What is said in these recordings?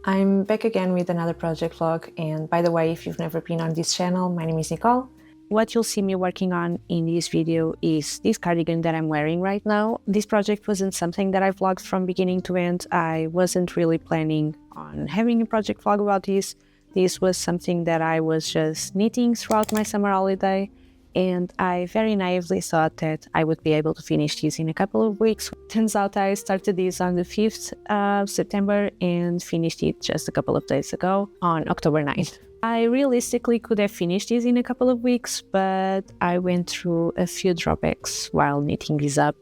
I'm back again with another project vlog, and by the way, if you've never been on this channel, my name is Nicole. What you'll see me working on in this video is this cardigan that I'm wearing right now. This project wasn't something that I vlogged from beginning to end. I wasn't really planning on having a project vlog about this. This was something that I was just knitting throughout my summer holiday, and I very naively thought that I would be able to finish this in a couple of weeks. Turns out I started this on the 5th of September and finished it just a couple of days ago on October 9th. I realistically could have finished this in a couple of weeks, but I went through a few drawbacks while knitting this up.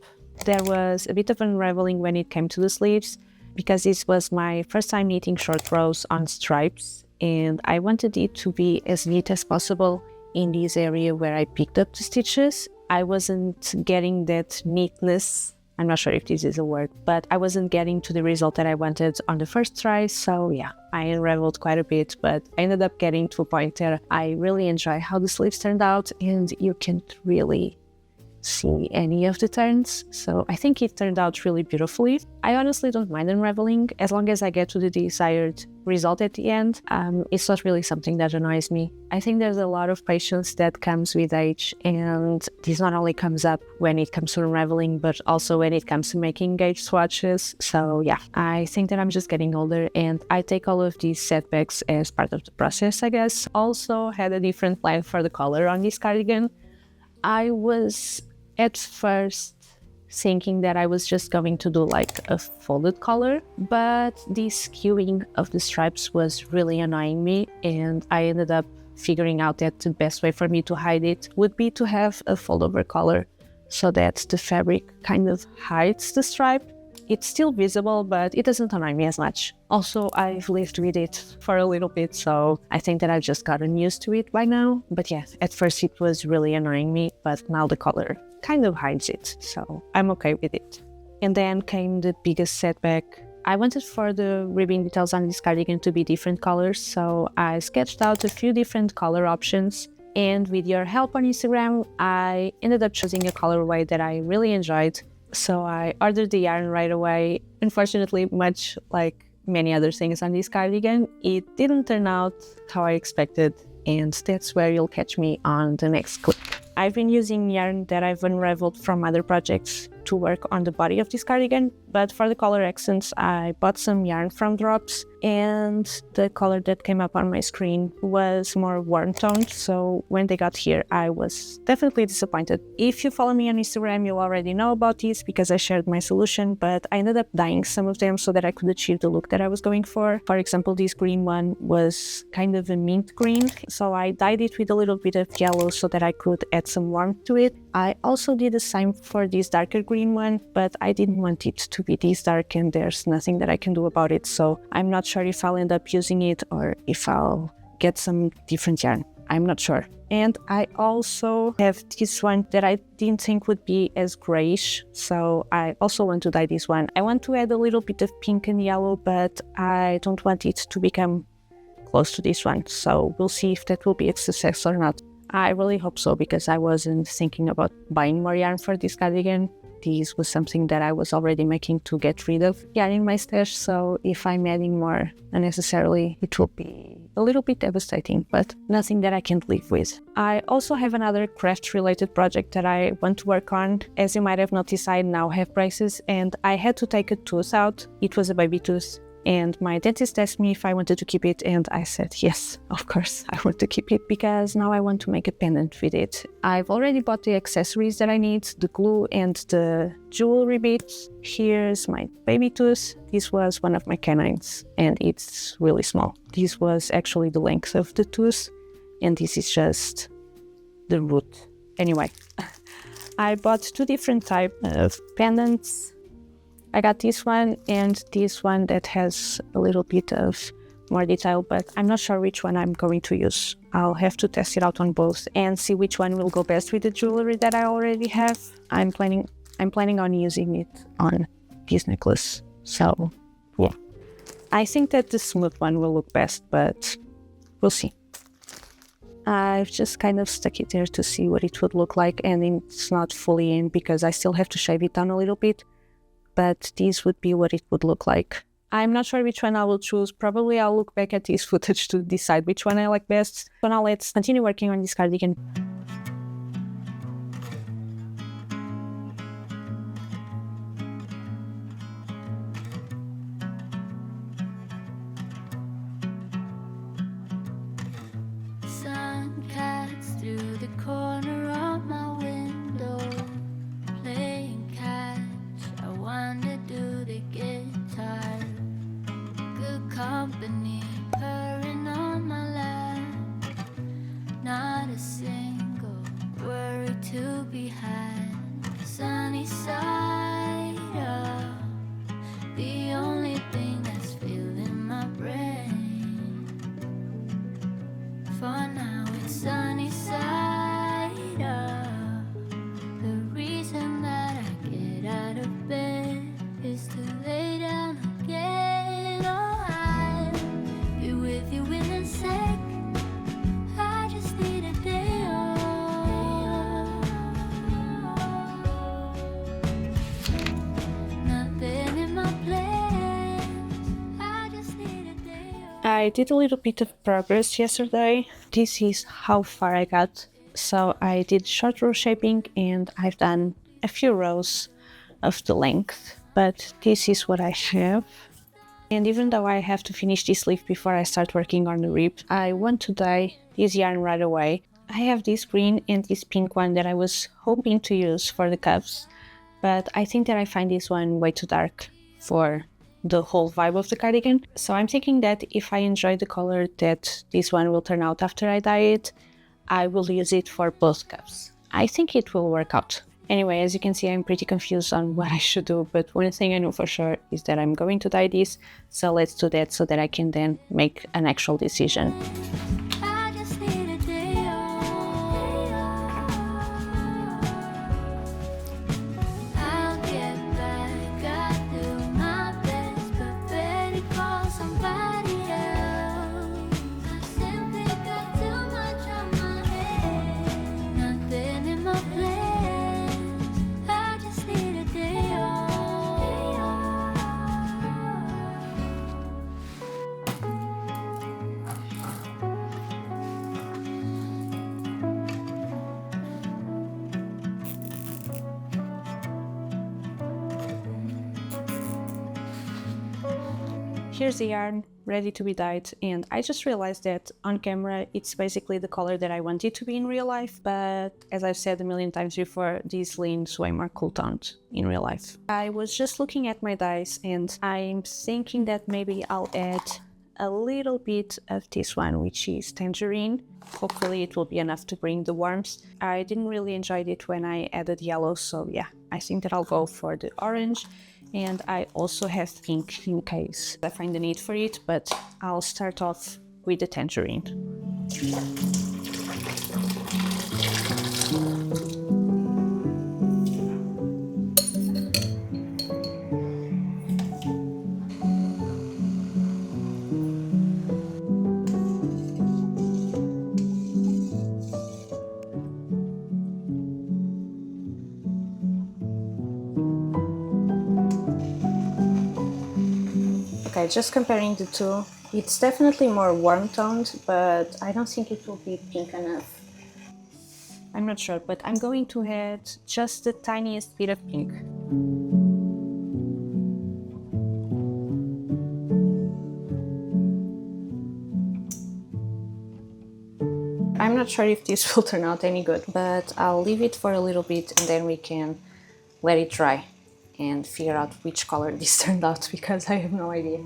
There was a bit of unraveling when it came to the sleeves, because this was my first time knitting short rows on stripes, and I wanted it to be as neat as possible. In this area where I picked up the stitches, I wasn't getting that neatness. I'm not sure if this is a word, but I wasn't getting to the result that I wanted on the first try. So yeah, I unraveled quite a bit, but I ended up getting to a point where I really enjoy how the sleeves turned out, and you can't really see any of the turns. So I think it turned out really beautifully. I honestly don't mind unraveling as long as I get to the desired result at the end. It's not really something that annoys me. I think there's a lot of patience that comes with age, and this not only comes up when it comes to unraveling, but also when it comes to making gauge swatches. So yeah, I think that I'm just getting older, and I take all of these setbacks as part of the process, I guess. Also had a different plan for the color on this cardigan. I was at first thinking that I was just going to do like a folded collar, but the skewing of the stripes was really annoying me, and I ended up figuring out that the best way for me to hide it would be to have a fold over collar so that the fabric kind of hides the stripe. It's still visible, but it doesn't annoy me as much. Also, I've lived with it for a little bit, so I think that I've just gotten used to it by now. But yeah, at first it was really annoying me, but now the color kind of hides it, so I'm okay with it. And then came the biggest setback. I wanted for the ribbing details on this cardigan to be different colors, so I sketched out a few different color options, and with your help on Instagram, I ended up choosing a colorway that I really enjoyed. So I ordered the yarn right away. Unfortunately, much like many other things on this cardigan, it didn't turn out how I expected, and that's where you'll catch me on the next clip. I've been using yarn that I've unraveled from other projects to work on the body of this cardigan, but for the color accents, I bought some yarn from Drops, and the color that came up on my screen was more warm toned, so when they got here, I was definitely disappointed. If you follow me on Instagram, you already know about this because I shared my solution, but I ended up dyeing some of them so that I could achieve the look that I was going for. For example, this green one was kind of a mint green, so I dyed it with a little bit of yellow so that I could add some warmth to it. I also did the same for this darker green one, but I didn't want it to be this dark, and there's nothing that I can do about it, so I'm not sure if I'll end up using it or if I'll get some different yarn. I'm not sure. And I also have this one that I didn't think would be as grayish, so I also want to dye this one. I want to add a little bit of pink and yellow, but I don't want it to become close to this one, so we'll see if that will be a success or not. I really hope so, because I wasn't thinking about buying more yarn for this cardigan. This was something that I was already making to get rid of yarn in my stash, so if I'm adding more unnecessarily, it will be a little bit devastating, but nothing that I can't live with. I also have another craft-related project that I want to work on. As you might have noticed, I now have braces, and I had to take a tooth out. It was a baby tooth, and my dentist asked me if I wanted to keep it, and I said yes, of course I want to keep it, because now I want to make a pendant with it. I've already bought the accessories that I need, the glue and the jewelry bits. Here's my baby tooth. This was one of my canines, and it's really small. This was actually the length of the tooth, and this is just the root. Anyway, I bought two different types of pendants. I got this one and this one that has a little bit of more detail, but I'm not sure which one I'm going to use. I'll have to test it out on both and see which one will go best with the jewelry that I already have. I'm planning on using it on this necklace, so yeah. I think that the smooth one will look best, but we'll see. I've just kind of stuck it there to see what it would look like, and it's not fully in because I still have to shave it down a little bit. But this would be what it would look like I'm not sure which one I will choose. Probably I'll look back at this footage to decide which one I like best. So now let's continue working on this cardigan. Sun cuts through the corner of my window, playing catch. I wonder, do they get tired? Good company purring on my lap, not a single worry to be had. Sunny side up, the only thing that's filling my brain. For now it's sunny side up. The reason that I get out of bed is to lay down again. Oh, I'll be with you in a sec. I just need a day off. Nothing in my plans. I just need a day off. I did a little bit of progress yesterday. This is how far I got. So I did short row shaping and I've done a few rows of the length, but this is what I have. And even though I have to finish this leaf before I start working on the rib, I want to dye this yarn right away. I have this green and this pink one that I was hoping to use for the cuffs, but I think that I find this one way too dark for the whole vibe of the cardigan. So I'm thinking that if I enjoy the color that this one will turn out after I dye it, I will use it for both cuffs. I think it will work out. Anyway, as you can see, I'm pretty confused on what I should do, but one thing I know for sure is that I'm going to dye this, so let's do that so that I can then make an actual decision. I just need a day off. I'll get back, I do my best, but better call somebody else. I simply got too much on my head, nothing in my plans. I just need a day off. Here's the yarn ready to be dyed, and I just realized that on camera it's basically the color that I want it to be in real life, but as I've said a million times before, this leans way more cool toned in real life. I was just looking at my dyes and I'm thinking that maybe I'll add a little bit of this one, which is tangerine. Hopefully it will be enough to bring the warmth. I didn't really enjoy it when I added yellow, so yeah, I think that I'll go for the orange. And I also have pink in case I find the need for it, but I'll start off with the tangerine. Okay, just comparing the two, it's definitely more warm toned, but I don't think it will be pink enough. I'm not sure, but I'm going to add just the tiniest bit of pink. I'm not sure if this will turn out any good, but I'll leave it for a little bit and then we can let it dry and figure out which color this turned out, because I have no idea.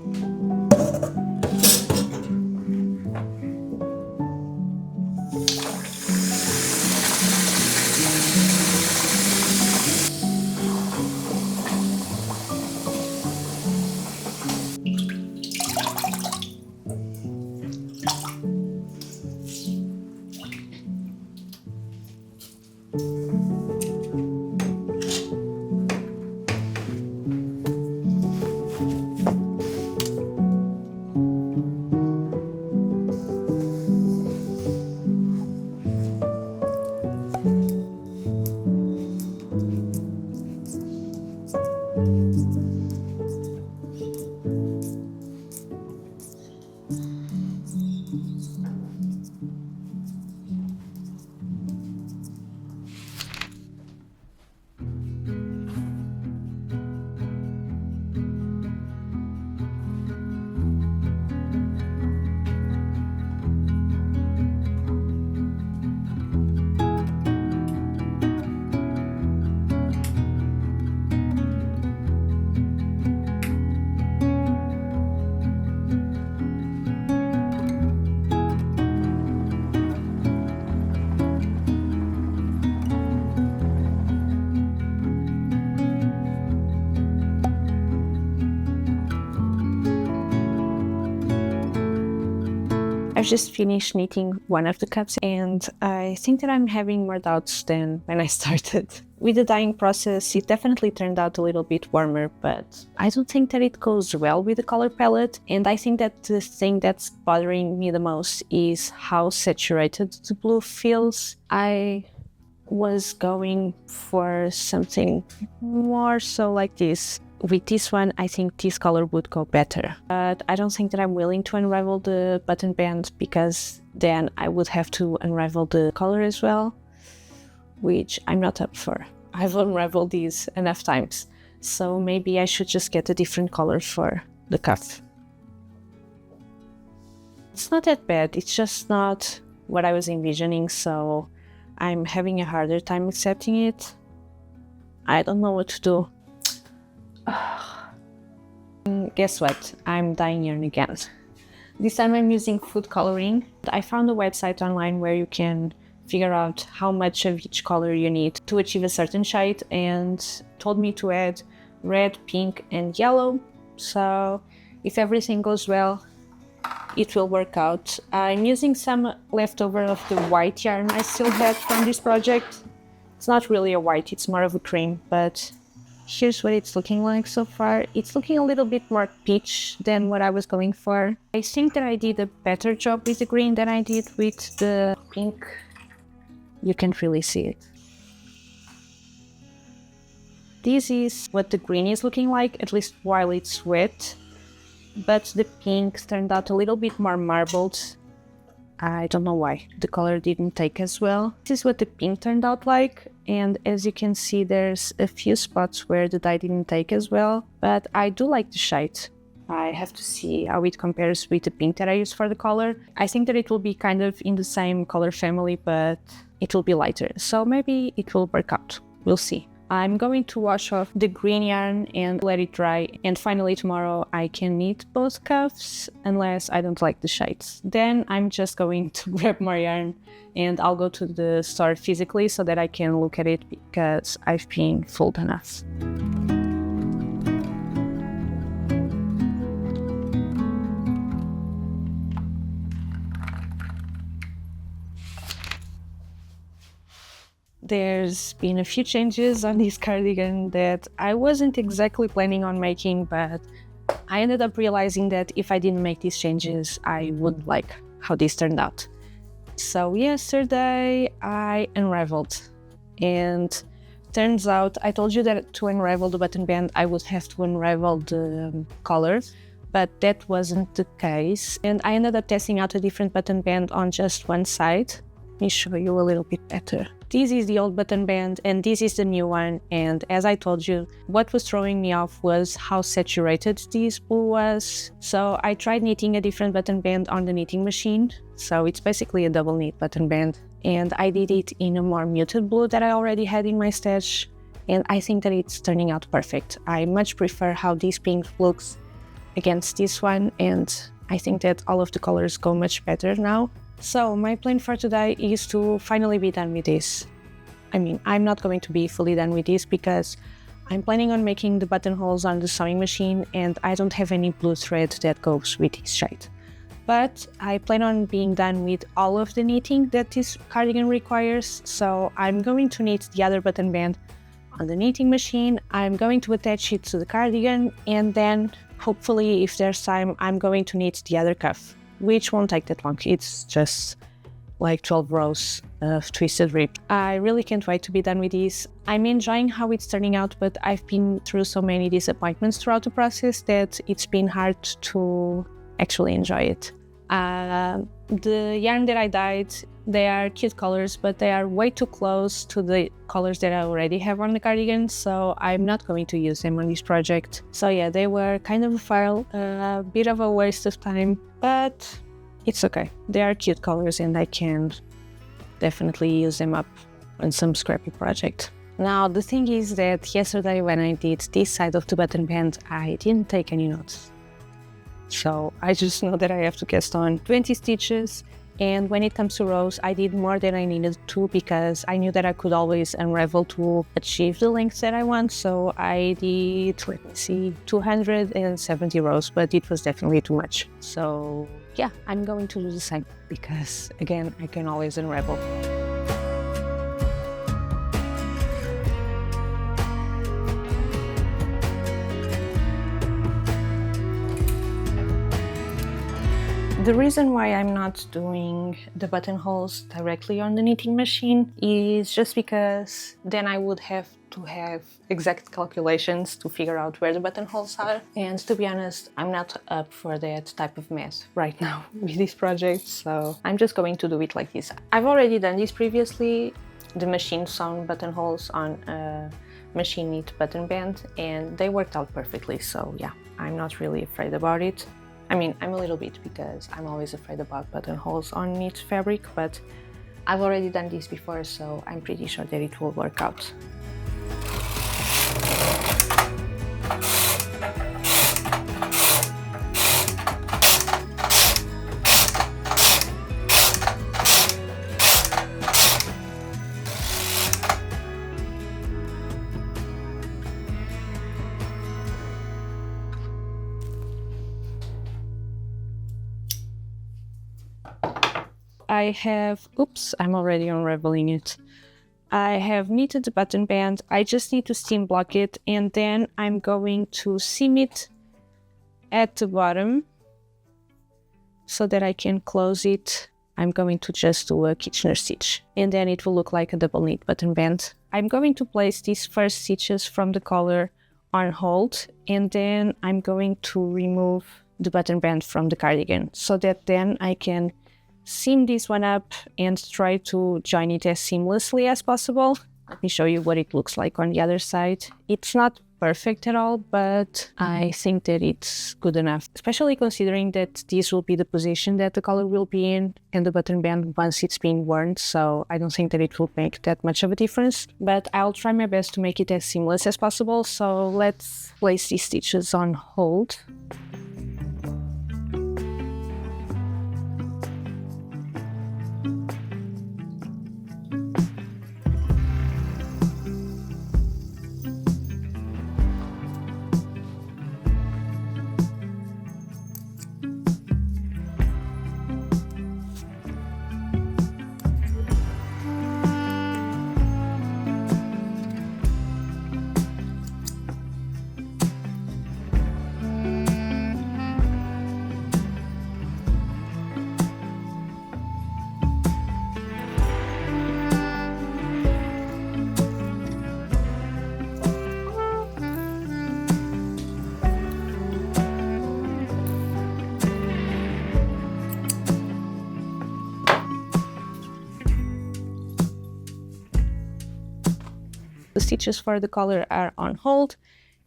I've just finished knitting one of the cups and I think that I'm having more doubts than when I started. With the dyeing process, it definitely turned out a little bit warmer, but I don't think that it goes well with the color palette. And I think that the thing that's bothering me the most is how saturated the blue feels. I was going for something more so like this. With this one, I think this color would go better. But I don't think that I'm willing to unravel the button band because then I would have to unravel the collar as well, which I'm not up for. I've unraveled these enough times, so maybe I should just get a different color for the cuff. It's not that bad, it's just not what I was envisioning, so I'm having a harder time accepting it. I don't know what to do. Guess what? I'm dyeing yarn again. This time I'm using food coloring. I found a website online where you can figure out how much of each color you need to achieve a certain shade, and told me to add red, pink and yellow. So if everything goes well, it will work out. I'm using some leftover of the white yarn I still had from this project. It's not really a white, it's more of a cream, but here's what it's looking like so far. It's looking a little bit more peach than what I was going for. I think that I did a better job with the green than I did with the pink. You can't really see it. This is what the green is looking like, at least while it's wet. But the pink turned out a little bit more marbled. I don't know why. The color didn't take as well. This is what the pink turned out like. And as you can see, there's a few spots where the dye didn't take as well. But I do like the shade. I have to see how it compares with the pink that I used for the color. I think that it will be kind of in the same color family, but it will be lighter. So maybe it will work out. We'll see. I'm going to wash off the green yarn and let it dry. And finally tomorrow I can knit both cuffs unless I don't like the shades. Then I'm just going to grab more yarn and I'll go to the store physically so that I can look at it because I've been fooled enough. There's been a few changes on this cardigan that I wasn't exactly planning on making, but I ended up realizing that if I didn't make these changes, I wouldn't like how this turned out. So yesterday I unraveled, and turns out I told you that to unravel the button band I would have to unravel the collar, but that wasn't the case, and I ended up testing out a different button band on just one side. Let me show you a little bit better. This is the old button band and this is the new one, and as I told you, what was throwing me off was how saturated this blue was. So I tried knitting a different button band on the knitting machine, so it's basically a double knit button band, and I did it in a more muted blue that I already had in my stash, and I think that it's turning out perfect. I much prefer how this pink looks against this one, and I think that all of the colors go much better now. So my plan for today is to finally be done with this. I mean, I'm not going to be fully done with this because I'm planning on making the buttonholes on the sewing machine and I don't have any blue thread that goes with this shade. But I plan on being done with all of the knitting that this cardigan requires, so I'm going to knit the other button band on the knitting machine, I'm going to attach it to the cardigan, and then hopefully, if there's time, I'm going to knit the other cuff, which won't take that long. It's just like 12 rows of twisted rib. I really can't wait to be done with this. I'm enjoying how it's turning out, but I've been through so many disappointments throughout the process that it's been hard to actually enjoy it. The yarn that I dyed, they are cute colors, but they are way too close to the colors that I already have on the cardigan, so I'm not going to use them on this project. So yeah, they were kind of a fail, a bit of a waste of time, but it's okay. They are cute colors and I can definitely use them up on some scrappy project. Now, the thing is that yesterday when I did this side of the button band, I didn't take any notes. So I just know that I have to cast on 20 stitches, and when it comes to rows, I did more than I needed to because I knew that I could always unravel to achieve the length that I want. So I did, 270 rows, but it was definitely too much. So yeah, I'm going to do the same because, again, I can always unravel. The reason why I'm not doing the buttonholes directly on the knitting machine is just because then I would have to have exact calculations to figure out where the buttonholes are. And to be honest, I'm not up for that type of math right now with this project, so I'm just going to do it like this. I've already done this previously, the machine sewn buttonholes on a machine knit button band, and they worked out perfectly, so yeah, I'm not really afraid about it. I mean, I'm a little bit because I'm always afraid about buttonholes on knit fabric, but I've already done this before, so I'm pretty sure that it will work out. I have, oops, I'm already unraveling it. I have knitted the button band. I just need to seam block it, and then I'm going to seam it at the bottom so that I can close it. I'm going to just do a Kitchener stitch, and then it will look like a double knit button band. I'm going to place these first stitches from the collar on hold, and then I'm going to remove the button band from the cardigan so that then I can seam this one up and try to join it as seamlessly as possible. Let me show you what it looks like on the other side. It's not perfect at all, but I think that it's good enough, especially considering that this will be the position that the collar will be in and the button band once it's being worn, so I don't think that it will make that much of a difference, but I'll try my best to make it as seamless as possible. So let's place these stitches on hold. The stitches for the collar are on hold,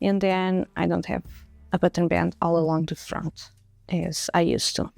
and then I don't have a button band all along the front as I used to.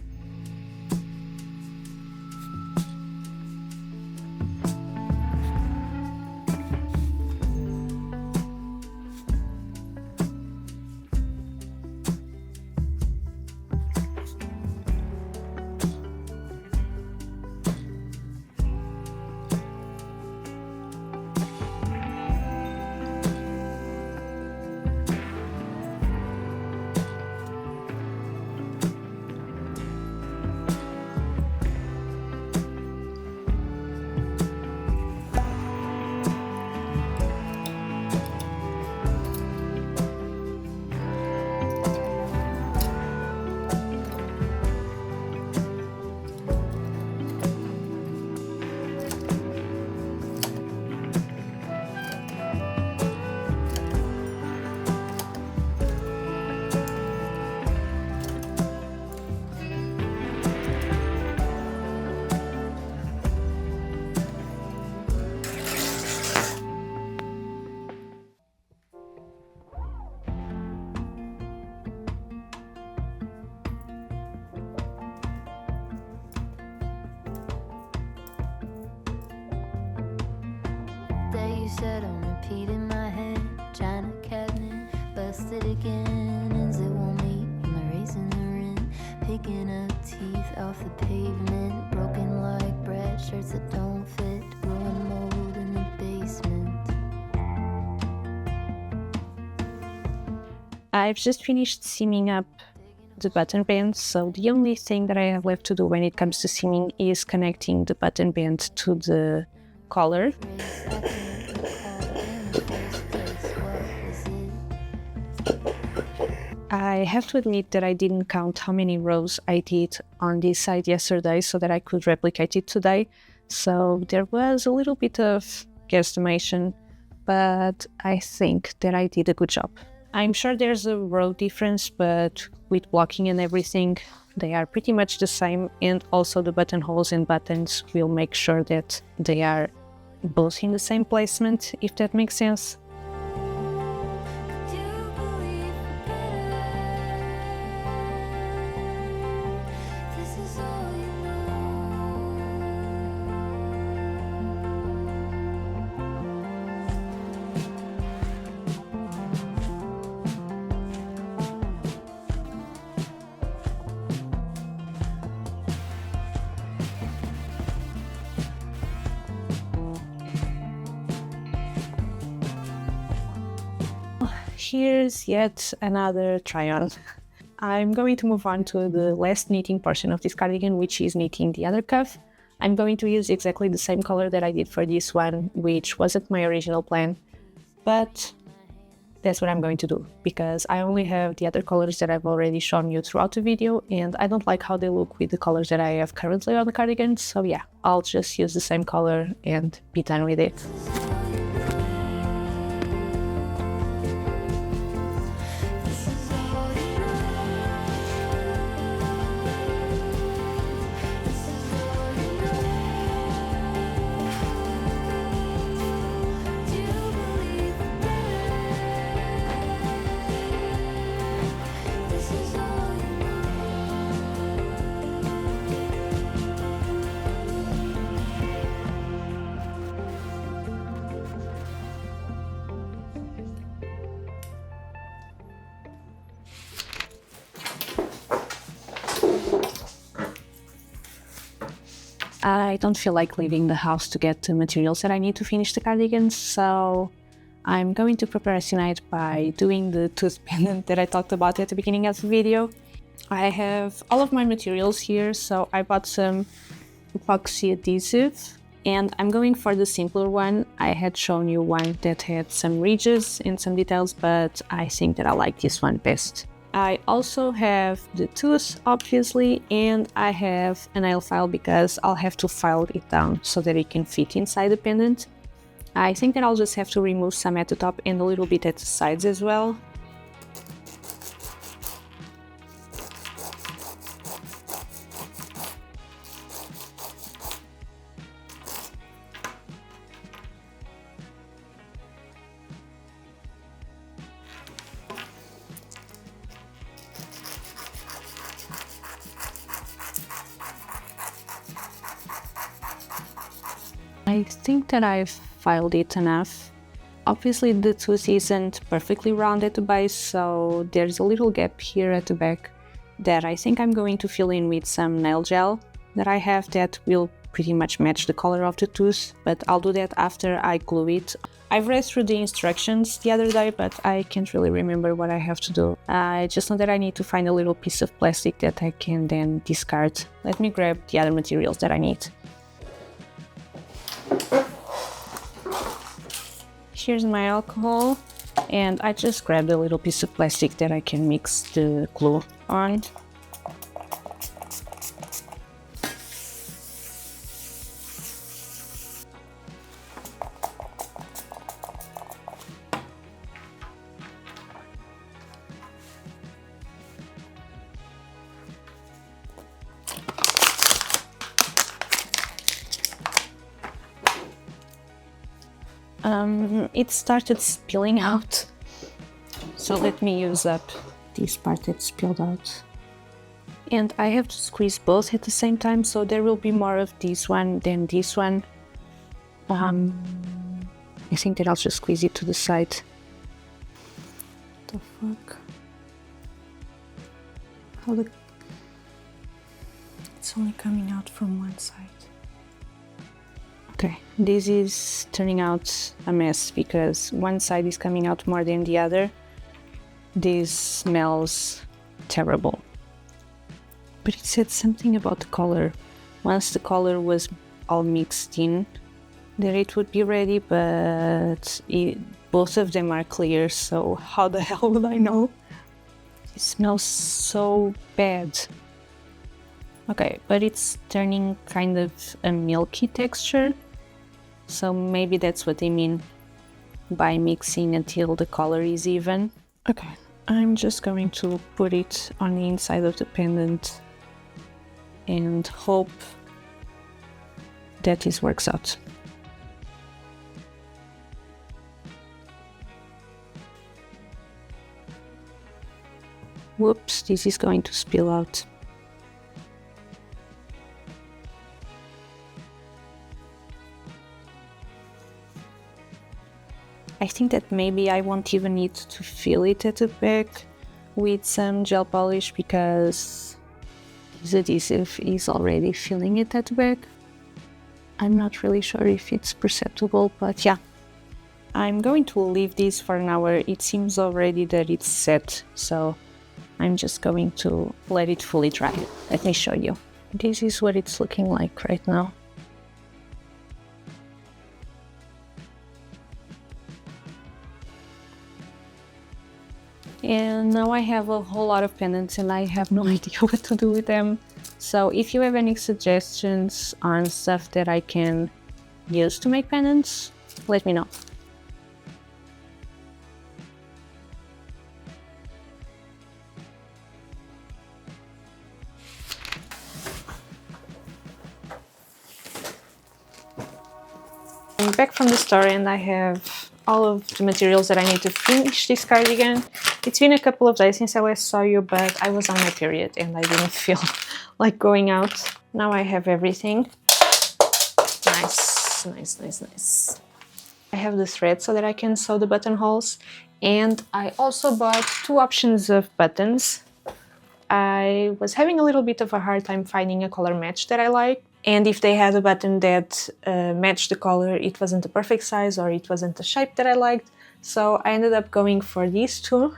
Said on repeat in my head, China cabinet, busted again, ends it won't meet, I'm erasing the rent, picking up teeth off the pavement, broken like bread, shirts that don't fit, growing mold in the basement. I've just finished seaming up the button band, so the only thing that I have left to do when it comes to seaming is connecting the button band to the collar. I have to admit that I didn't count how many rows I did on this side yesterday so that I could replicate it today, so there was a little bit of guesstimation, but I think that I did a good job. I'm sure there's a row difference, but with blocking and everything, they are pretty much the same, and also the buttonholes and buttons will make sure that they are both in the same placement, if that makes sense. Here's yet another try-on. I'm going to move on to the last knitting portion of this cardigan, which is knitting the other cuff. I'm going to use exactly the same color that I did for this one, which wasn't my original plan, but that's what I'm going to do, because I only have the other colors that I've already shown you throughout the video, and I don't like how they look with the colors that I have currently on the cardigan, so yeah, I'll just use the same color and be done with it. I don't feel like leaving the house to get the materials that I need to finish the cardigan, so I'm going to procrastinate by doing the tooth pendant that I talked about at the beginning of the video. I have all of my materials here, so I bought some epoxy adhesive, and I'm going for the simpler one. I had shown you one that had some ridges and some details, but I think that I like this one best. I also have the tooth, obviously, and I have a nail file because I'll have to file it down so that it can fit inside the pendant. I think that I'll just have to remove some at the top and a little bit at the sides as well. I think that I've filed it enough. Obviously the tooth isn't perfectly round at the base, so there's a little gap here at the back that I think I'm going to fill in with some nail gel that I have that will pretty much match the color of the tooth, but I'll do that after I glue it. I've read through the instructions the other day, but I can't really remember what I have to do. I just know that I need to find a little piece of plastic that I can then discard. Let me grab the other materials that I need. Here's my alcohol, and I just grabbed a little piece of plastic that I can mix the glue on. It started spilling out, so let me use up this part that spilled out. And I have to squeeze both at the same time, so there will be more of this one than this one. I think that I'll just squeeze it to the side. What the fuck? It's only coming out from one side. Okay, this is turning out a mess because one side is coming out more than the other. This smells terrible. but it said something about the color. Once the color was all mixed in, that it would be ready, but both of them are clear, so how the hell would I know? It smells so bad. Okay, but it's turning kind of a milky texture, so maybe that's what they mean by mixing until the color is even. Okay, I'm just going to put it on the inside of the pendant and hope that this works out. Whoops, this is going to spill out. I think that maybe I won't even need to fill it at the back with some gel polish because this adhesive is already filling it at the back. I'm not really sure if it's perceptible, but yeah. I'm going to leave this for an hour. It seems already that it's set, so I'm just going to let it fully dry. Let me show you. This is what it's looking like right now. And now I have a whole lot of pendants and I have no idea what to do with them. So if you have any suggestions on stuff that I can use to make pendants, let me know. I'm back from the store and I have all of the materials that I need to finish this cardigan. It's been a couple of days since I last saw you, but I was on my period and I didn't feel like going out. Now I have everything. Nice, nice, nice, nice. I have the thread so that I can sew the buttonholes, and I also bought 2 options of buttons. I was having a little bit of a hard time finding a color match that I like, and if they had a button that matched the color, it wasn't the perfect size or it wasn't the shape that I liked, so I ended up going for these 2.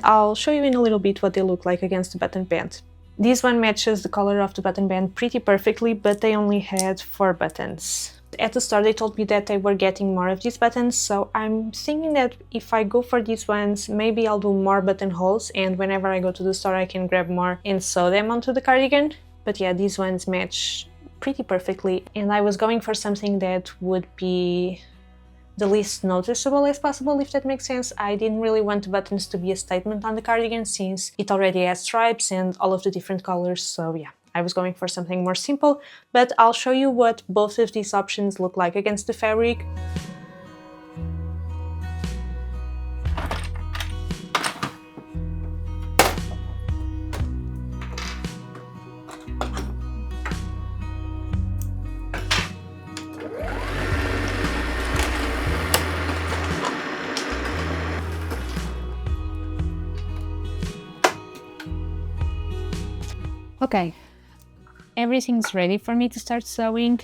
I'll show you in a little bit what they look like against the button band. This one matches the color of the button band pretty perfectly, but they only had 4 buttons. At the store they told me that they were getting more of these buttons, so I'm thinking that if I go for these ones, maybe I'll do more buttonholes, and whenever I go to the store I can grab more and sew them onto the cardigan. But yeah, these ones match pretty perfectly, and I was going for something that would be the least noticeable as possible, if that makes sense. I didn't really want the buttons to be a statement on the cardigan since it already has stripes and all of the different colors, so yeah. I was going for something more simple, but I'll show you what both of these options look like against the fabric. Okay. Everything's ready for me to start sewing,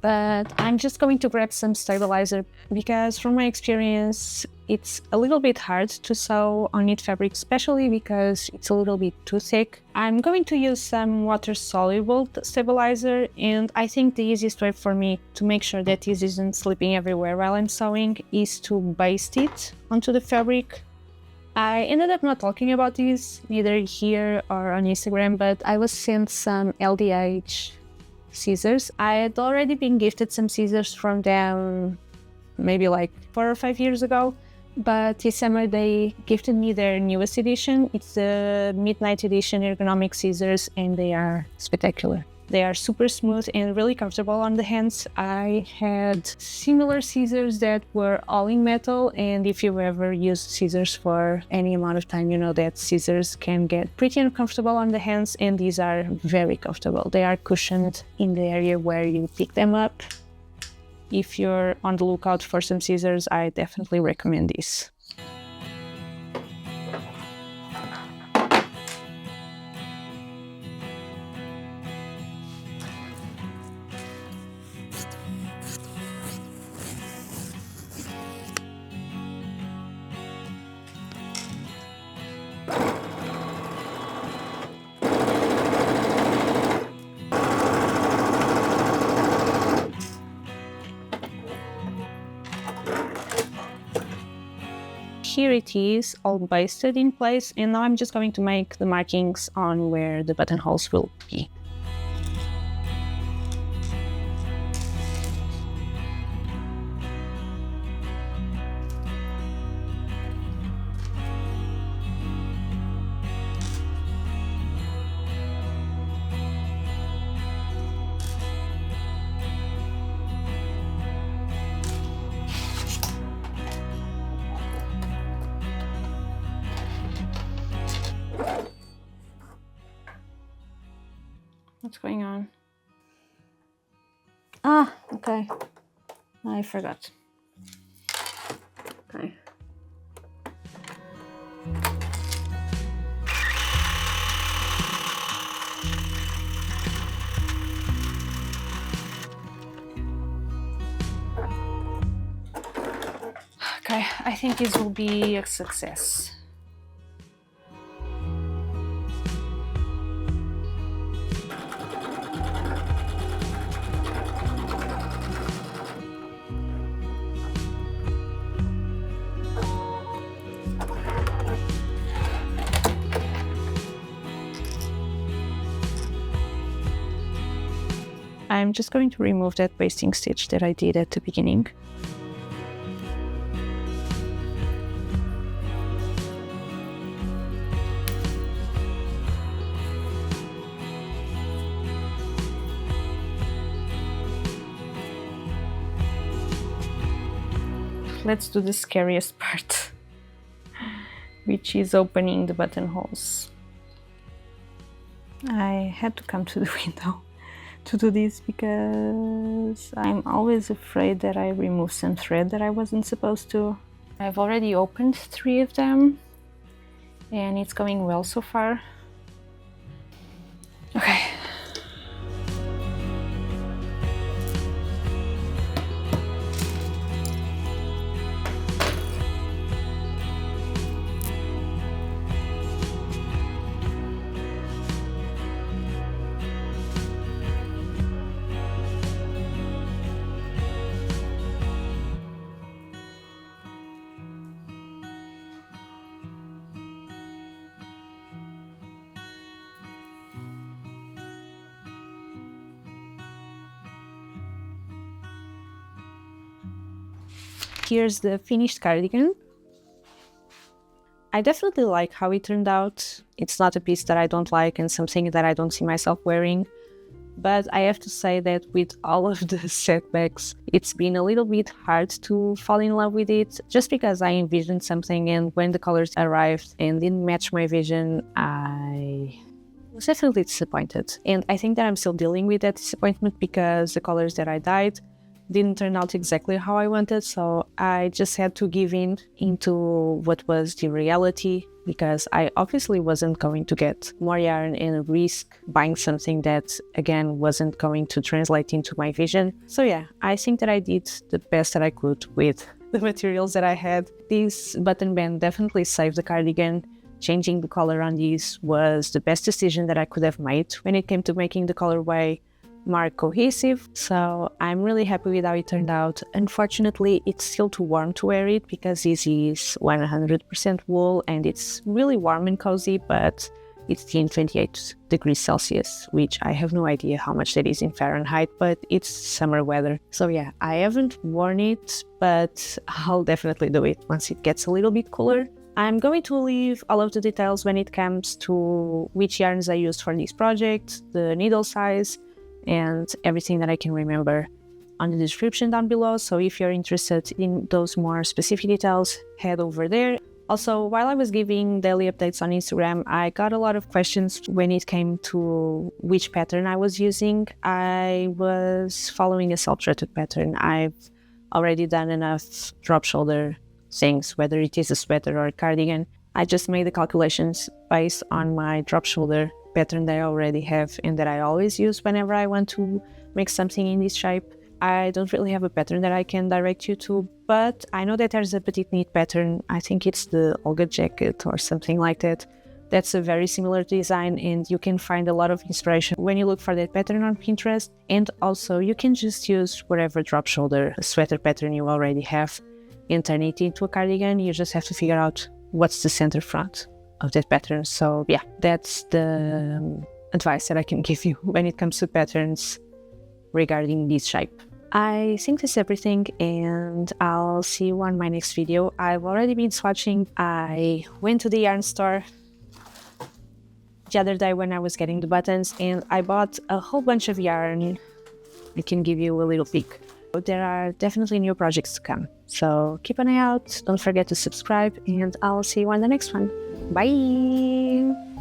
but I'm just going to grab some stabilizer because from my experience it's a little bit hard to sew on knit fabric, especially because it's a little bit too thick. I'm going to use some water-soluble stabilizer, and I think the easiest way for me to make sure that this isn't slipping everywhere while I'm sewing is to baste it onto the fabric. I ended up not talking about this, neither here or on Instagram, but I was sent some LDH scissors. I had already been gifted some scissors from them maybe like 4 or 5 years ago, but this summer they gifted me their newest edition. It's the Midnight Edition ergonomic scissors, and they are spectacular. They are super smooth and really comfortable on the hands. I had similar scissors that were all in metal, and if you've ever used scissors for any amount of time, you know that scissors can get pretty uncomfortable on the hands, and these are very comfortable. They are cushioned in the area where you pick them up. If you're on the lookout for some scissors, I definitely recommend these. Here it is, all basted in place, and now I'm just going to make the markings on where the buttonholes will be. What's going on? Ah, okay. I forgot. Okay. Okay, I think this will be a success. I'm just going to remove that basting stitch that I did at the beginning. Let's do the scariest part, which is opening the buttonholes. I had to come to the window to do this because I'm always afraid that I remove some thread that I wasn't supposed to. I've already opened 3 of them and it's going well so far. Okay. Here's the finished cardigan. I definitely like how it turned out. It's not a piece that I don't like and something that I don't see myself wearing. But I have to say that with all of the setbacks, it's been a little bit hard to fall in love with it, just because I envisioned something and when the colors arrived and didn't match my vision, I was definitely disappointed. And I think that I'm still dealing with that disappointment because the colors that I dyed didn't turn out exactly how I wanted, so I just had to give in into what was the reality, because I obviously wasn't going to get more yarn and risk buying something that, again, wasn't going to translate into my vision. So yeah, I think that I did the best that I could with the materials that I had. This button band definitely saved the cardigan. Changing the color on these was the best decision that I could have made when it came to making the colorway more cohesive, so I'm really happy with how it turned out. Unfortunately, it's still too warm to wear it because this is 100% wool and it's really warm and cozy, but it's in 28 degrees Celsius, which I have no idea how much that is in Fahrenheit, but it's summer weather. So yeah, I haven't worn it, but I'll definitely do it once it gets a little bit cooler. I'm going to leave all of the details when it comes to which yarns I used for this project, the needle size, and everything that I can remember on the description down below. So if you're interested in those more specific details, head over there. Also, while I was giving daily updates on Instagram, I got a lot of questions when it came to which pattern I was using. I was following a self-threaded pattern. I've already done enough drop shoulder things, whether it is a sweater or a cardigan. I just made the calculations based on my drop shoulder pattern that I already have and that I always use whenever I want to make something in this shape. I don't really have a pattern that I can direct you to, but I know that there's a petite knit pattern. I think it's the Olga jacket or something like that. That's a very similar design and you can find a lot of inspiration when you look for that pattern on Pinterest. And also you can just use whatever drop shoulder sweater pattern you already have. and turn it into a cardigan. You just have to figure out what's the center front of that pattern. So yeah, that's the advice that I can give you when it comes to patterns regarding this shape. I think that's everything, and I'll see you on my next video. I've already been swatching. I went to the yarn store the other day when I was getting the buttons, and I bought a whole bunch of yarn. I can give you a little peek. There are definitely new projects to come, so keep an eye out. Don't forget to subscribe, and I'll see you on the next one. Bye!